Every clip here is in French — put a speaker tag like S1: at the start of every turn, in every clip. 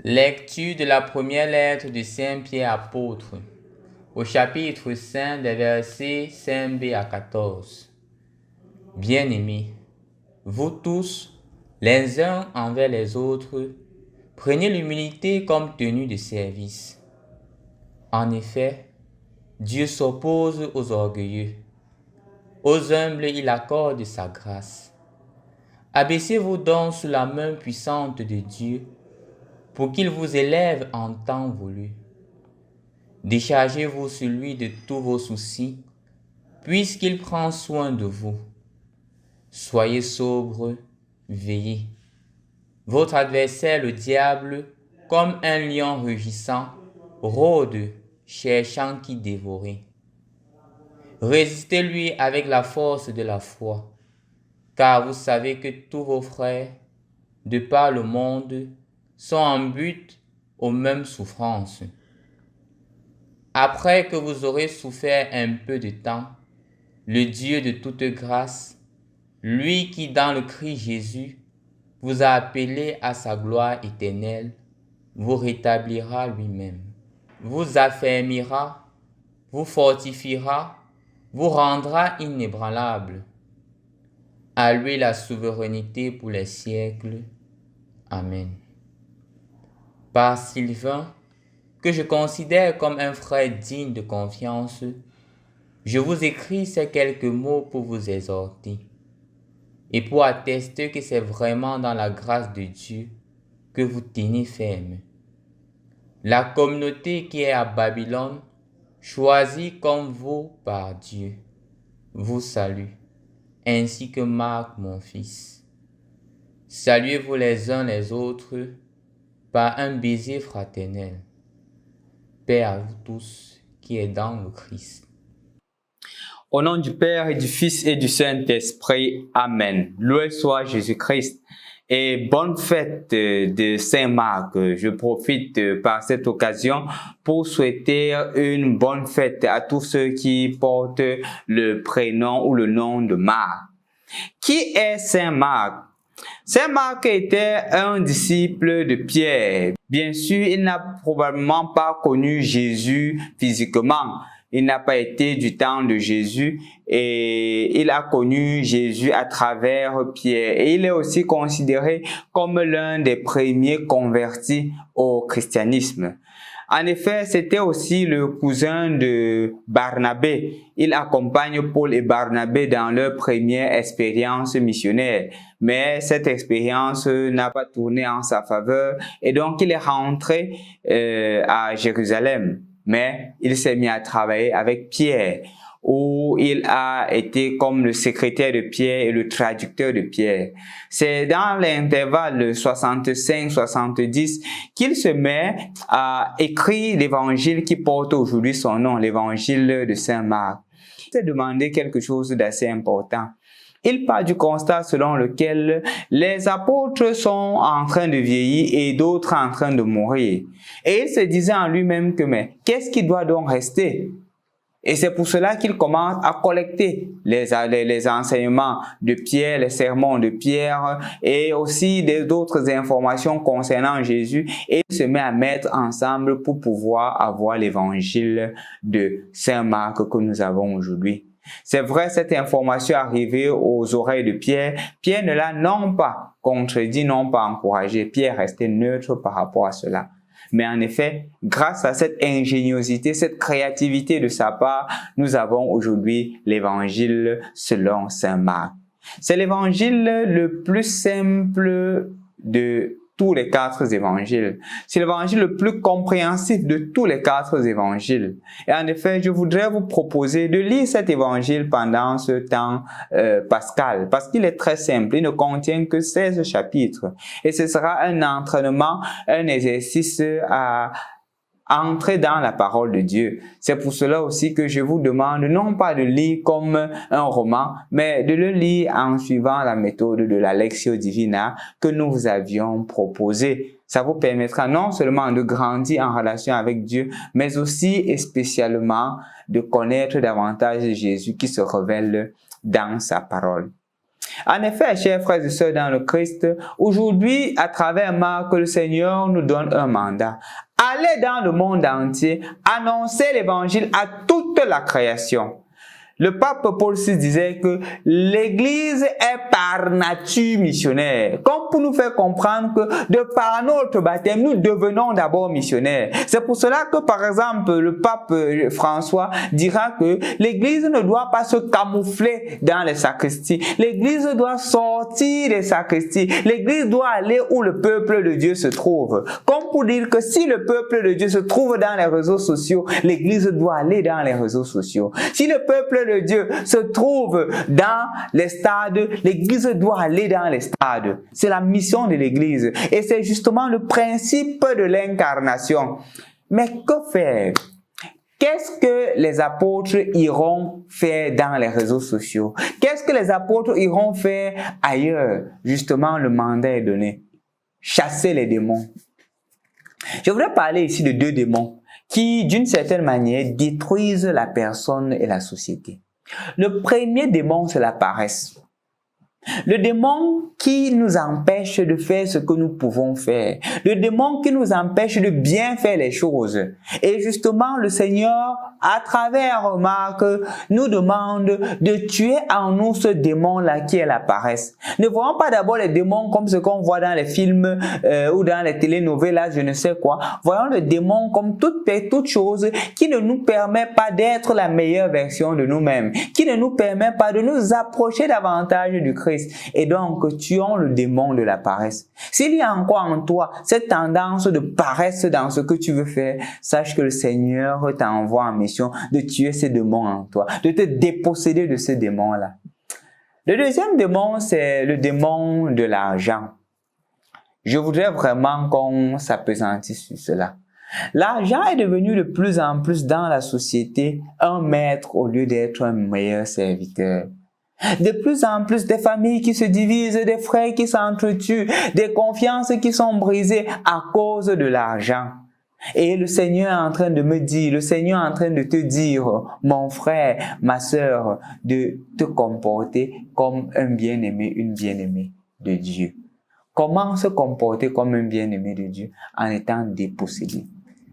S1: Lecture de la première lettre de Saint Pierre apôtre, au chapitre 5 des versets 5b à 14. Bien-aimés, vous tous, les uns envers les autres, prenez l'humilité comme tenue de service. En effet, Dieu s'oppose aux orgueilleux. Aux humbles, il accorde sa grâce. Abaissez-vous donc sous la main puissante de Dieu, pour qu'il vous élève en temps voulu. Déchargez-vous sur lui de tous vos soucis, puisqu'il prend soin de vous. Soyez sobres, veillez. Votre adversaire, le diable, comme un lion rugissant, rôde, cherchant qui dévorer. Résistez-lui avec la force de la foi, car vous savez que tous vos frères, de par le monde, sont en but aux mêmes souffrances. Après que vous aurez souffert un peu de temps, le Dieu de toute grâce, lui qui dans le Christ Jésus vous a appelé à sa gloire éternelle, vous rétablira lui-même, vous affermira, vous fortifiera, vous rendra inébranlable. À lui la souveraineté pour les siècles. Amen. Par Sylvain, que je considère comme un frère digne de confiance, je vous écris ces quelques mots pour vous exhorter et pour attester que c'est vraiment dans la grâce de Dieu que vous tenez ferme. La communauté qui est à Babylone, choisie comme vous par Dieu, vous salue, ainsi que Marc mon fils. Saluez-vous les uns les autres par un baiser fraternel. Paix à vous tous qui êtes dans le Christ.
S2: Au nom du Père et du Fils et du Saint-Esprit. Amen. Loué soit Jésus-Christ. Et bonne fête de Saint-Marc. Je profite par cette occasion pour souhaiter une bonne fête à tous ceux qui portent le prénom ou le nom de Marc. Qui est Saint-Marc? Saint-Marc était un disciple de Pierre. Bien sûr, il n'a probablement pas connu Jésus physiquement. Il n'a pas été du temps de Jésus et il a connu Jésus à travers Pierre. Et il est aussi considéré comme l'un des premiers convertis au christianisme. En effet, c'était aussi le cousin de Barnabé. Il accompagne Paul et Barnabé dans leur première expérience missionnaire. Mais cette expérience n'a pas tourné en sa faveur et donc il est rentré à Jérusalem. Mais il s'est mis à travailler avec Pierre, où il a été comme le secrétaire de Pierre et le traducteur de Pierre. C'est dans l'intervalle 65-70 qu'il se met à écrire l'évangile qui porte aujourd'hui son nom, l'évangile de Saint Marc. Il s'est demandé quelque chose d'assez important. Il part du constat selon lequel les apôtres sont en train de vieillir et d'autres en train de mourir. Et il se disait en lui-même que, mais qu'est-ce qui doit donc rester? Et c'est pour cela qu'il commence à collecter les enseignements de Pierre, les sermons de Pierre et aussi d'autres informations concernant Jésus et il se met à mettre ensemble pour pouvoir avoir l'évangile de Saint Marc que nous avons aujourd'hui. C'est vrai, cette information arrivée aux oreilles de Pierre. Pierre ne l'a non pas contredit, non pas encouragé. Pierre restait neutre par rapport à cela. Mais en effet, grâce à cette ingéniosité, cette créativité de sa part, nous avons aujourd'hui l'évangile selon Saint Marc. C'est l'évangile le plus simple de tous les 4 évangiles. C'est l'évangile le plus compréhensif de tous les 4 évangiles. Et en effet, je voudrais vous proposer de lire cet évangile pendant ce temps pascal, parce qu'il est très simple. Il ne contient que 16 chapitres. Et ce sera un entraînement, un exercice à entrer dans la parole de Dieu. C'est pour cela aussi que je vous demande non pas de lire comme un roman, mais de le lire en suivant la méthode de la Lectio Divina que nous vous avions proposée. Ça vous permettra non seulement de grandir en relation avec Dieu, mais aussi et spécialement de connaître davantage Jésus qui se révèle dans sa parole. En effet, chers frères et sœurs dans le Christ, aujourd'hui, à travers Marc, le Seigneur nous donne un mandat. Allez dans le monde entier, annoncer l'évangile à toute la création. Le pape Paul VI disait que l'Église est par nature missionnaire. Comme pour nous faire comprendre que de par notre baptême, nous devenons d'abord missionnaires. C'est pour cela que, par exemple, le pape François dira que l'Église ne doit pas se camoufler dans les sacristies. L'Église doit sortir des sacristies. L'Église doit aller où le peuple de Dieu se trouve. Comme pour dire que si le peuple de Dieu se trouve dans les réseaux sociaux, l'Église doit aller dans les réseaux sociaux. Si le peuple de Dieu se trouve dans les stades, l'Église doit aller dans les stades. C'est la mission de l'Église. Et c'est justement le principe de l'incarnation. Mais que faire? Qu'est-ce que les apôtres iront faire dans les réseaux sociaux? Qu'est-ce que les apôtres iront faire ailleurs? Justement, le mandat est donné. Chasser les démons. Je voudrais parler ici de deux démons qui, d'une certaine manière, détruisent la personne et la société. Le premier démon, c'est la paresse. Le démon qui nous empêche de faire ce que nous pouvons faire. Le démon qui nous empêche de bien faire les choses. Et justement, le Seigneur, à travers Marc, nous demande de tuer en nous ce démon-là qui est la paresse. Ne voyons pas d'abord les démons comme ce qu'on voit dans les films ou dans les télénovelas, je ne sais quoi. Voyons le démon comme toute chose qui ne nous permet pas d'être la meilleure version de nous-mêmes, qui ne nous permet pas de nous approcher davantage du Christ. Et donc, tuons le démon de la paresse. S'il y a encore en toi cette tendance de paresse dans ce que tu veux faire, sache que le Seigneur t'envoie en mission de tuer ces démons en toi, de te déposséder de ces démons-là. Le deuxième démon, c'est le démon de l'argent. Je voudrais vraiment qu'on s'appesantisse sur cela. L'argent est devenu de plus en plus dans la société un maître au lieu d'être un meilleur serviteur. De plus en plus, des familles qui se divisent, des frères qui s'entretuent, des confiances qui sont brisées à cause de l'argent. Et le Seigneur est en train de me dire, le Seigneur est en train de te dire, mon frère, ma sœur, de te comporter comme un bien-aimé, une bien-aimée de Dieu. Comment se comporter comme un bien-aimé de Dieu en étant dépossédé?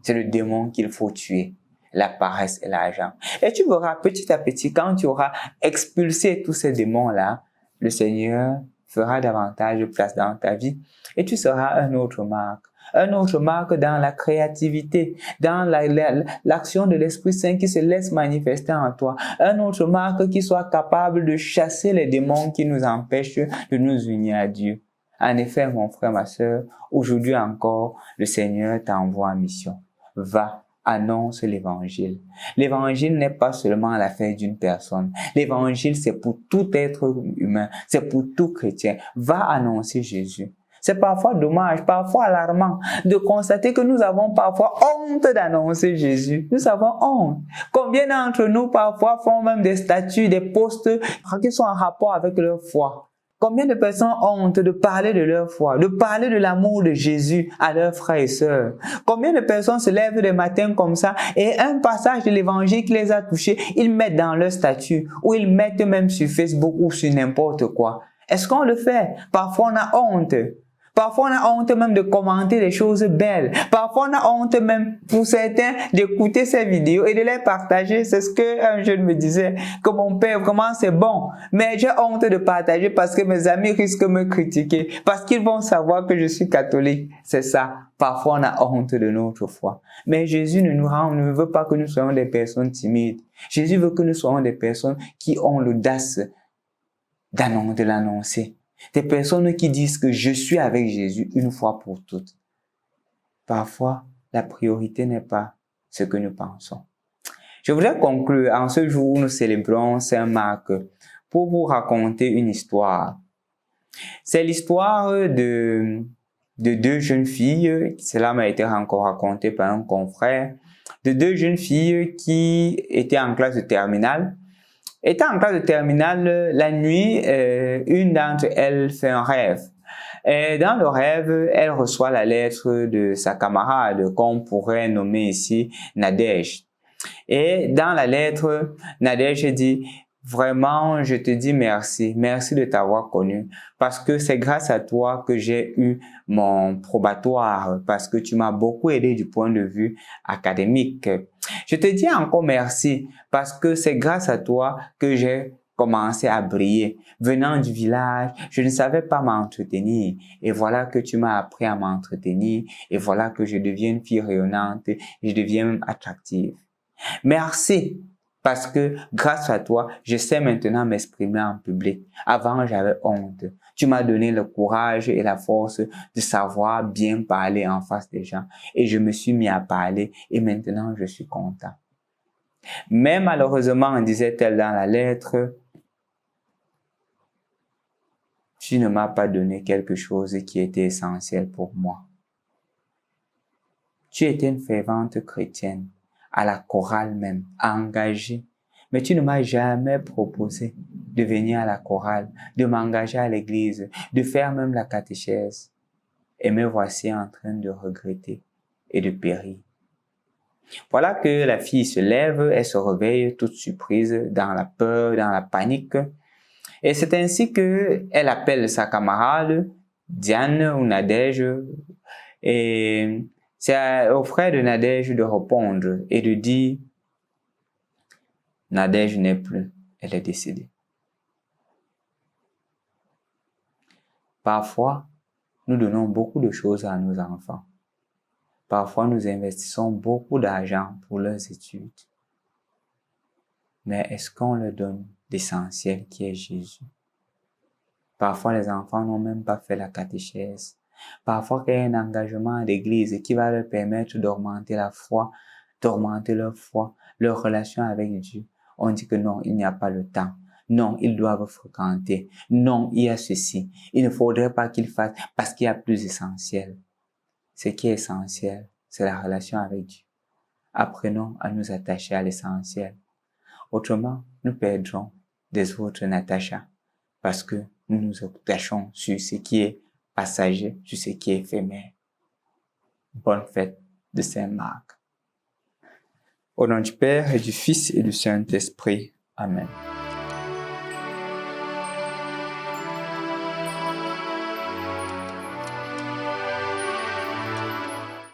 S2: C'est le démon qu'il faut tuer. La paresse et l'argent. Et tu verras petit à petit, quand tu auras expulsé tous ces démons-là, le Seigneur fera davantage de place dans ta vie et tu seras un autre Marc. Un autre Marc dans la créativité, dans l'action de l'Esprit Saint qui se laisse manifester en toi. Un autre Marc qui soit capable de chasser les démons qui nous empêchent de nous unir à Dieu. En effet, mon frère, ma sœur, aujourd'hui encore, le Seigneur t'envoie en mission. Va. Annonce l'évangile. L'évangile n'est pas seulement l'affaire d'une personne. L'évangile, c'est pour tout être humain. C'est pour tout chrétien. Va annoncer Jésus. C'est parfois dommage, parfois alarmant de constater que nous avons parfois honte d'annoncer Jésus. Nous avons honte. Combien d'entre nous parfois font même des statuts, des posts qui sont en rapport avec leur foi? Combien de personnes ont honte de parler de leur foi, de parler de l'amour de Jésus à leurs frères et sœurs? Combien de personnes se lèvent des matins comme ça et un passage de l'évangile qui les a touchés, ils mettent dans leur statut ou ils mettent même sur Facebook ou sur n'importe quoi? Est-ce qu'on le fait? Parfois on a honte. Parfois, on a honte même de commenter des choses belles. Parfois, on a honte même, pour certains, d'écouter ces vidéos et de les partager. C'est ce qu'un jeune me disait, que mon père, vraiment, c'est bon. Mais j'ai honte de partager parce que mes amis risquent de me critiquer, parce qu'ils vont savoir que je suis catholique. C'est ça. Parfois, on a honte de notre foi. Mais Jésus ne veut pas que nous soyons des personnes timides. Jésus veut que nous soyons des personnes qui ont l'audace de l'annoncer. Des personnes qui disent que je suis avec Jésus une fois pour toutes. Parfois, la priorité n'est pas ce que nous pensons. Je voudrais conclure en ce jour où nous célébrons Saint Marc pour vous raconter une histoire. C'est l'histoire de deux jeunes filles, cela m'a été encore raconté par un confrère, de deux jeunes filles qui étaient en classe de terminale. Étant en classe de terminale, la nuit, une d'entre elles fait un rêve. Et dans le rêve, elle reçoit la lettre de sa camarade, qu'on pourrait nommer ici Nadège. Et dans la lettre, Nadège dit « vraiment, je te dis merci. Merci de t'avoir connu. Parce que c'est grâce à toi que j'ai eu mon probatoire. Parce que tu m'as beaucoup aidé du point de vue académique. Je te dis encore merci. Parce que c'est grâce à toi que j'ai commencé à briller. Venant du village, je ne savais pas m'entretenir. Et voilà que tu m'as appris à m'entretenir. Et voilà que je deviens une fille rayonnante. Je deviens même attractive. Merci. Parce que grâce à toi, je sais maintenant m'exprimer en public. Avant, j'avais honte. Tu m'as donné le courage et la force de savoir bien parler en face des gens. Et je me suis mis à parler et maintenant je suis content. Mais malheureusement, disait-elle dans la lettre, tu ne m'as pas donné quelque chose qui était essentiel pour moi. Tu étais une fervente chrétienne, à la chorale même, engagée. Mais tu ne m'as jamais proposé de venir à la chorale, de m'engager à l'église, de faire même la catéchèse. Et me voici en train de regretter et de périr. Voilà que la fille se lève, elle se réveille toute surprise, dans la peur, dans la panique. Et c'est ainsi que elle appelle sa camarade, Diane ou Nadège, et c'est au frère de Nadège de répondre et de dire « Nadège n'est plus, elle est décédée ». Parfois, nous donnons beaucoup de choses à nos enfants. Parfois, nous investissons beaucoup d'argent pour leurs études. Mais est-ce qu'on leur donne l'essentiel qui est Jésus? Parfois, les enfants n'ont même pas fait la catéchèse. Parfois, il y a un engagement à l'église qui va leur permettre d'augmenter la foi, d'augmenter leur foi, leur relation avec Dieu. On dit que non, il n'y a pas le temps. Non, ils doivent fréquenter. Non, il y a ceci. Il ne faudrait pas qu'ils fassent parce qu'il y a plus essentiel. Ce qui est essentiel, c'est la relation avec Dieu. Apprenons à nous attacher à l'essentiel. Autrement, nous perdrons des autres Natacha parce que nous nous attachons sur ce qui est passager, sur ce qui est éphémère. Bonne fête de Saint-Marc. Au nom du Père et du Fils et du Saint-Esprit. Amen.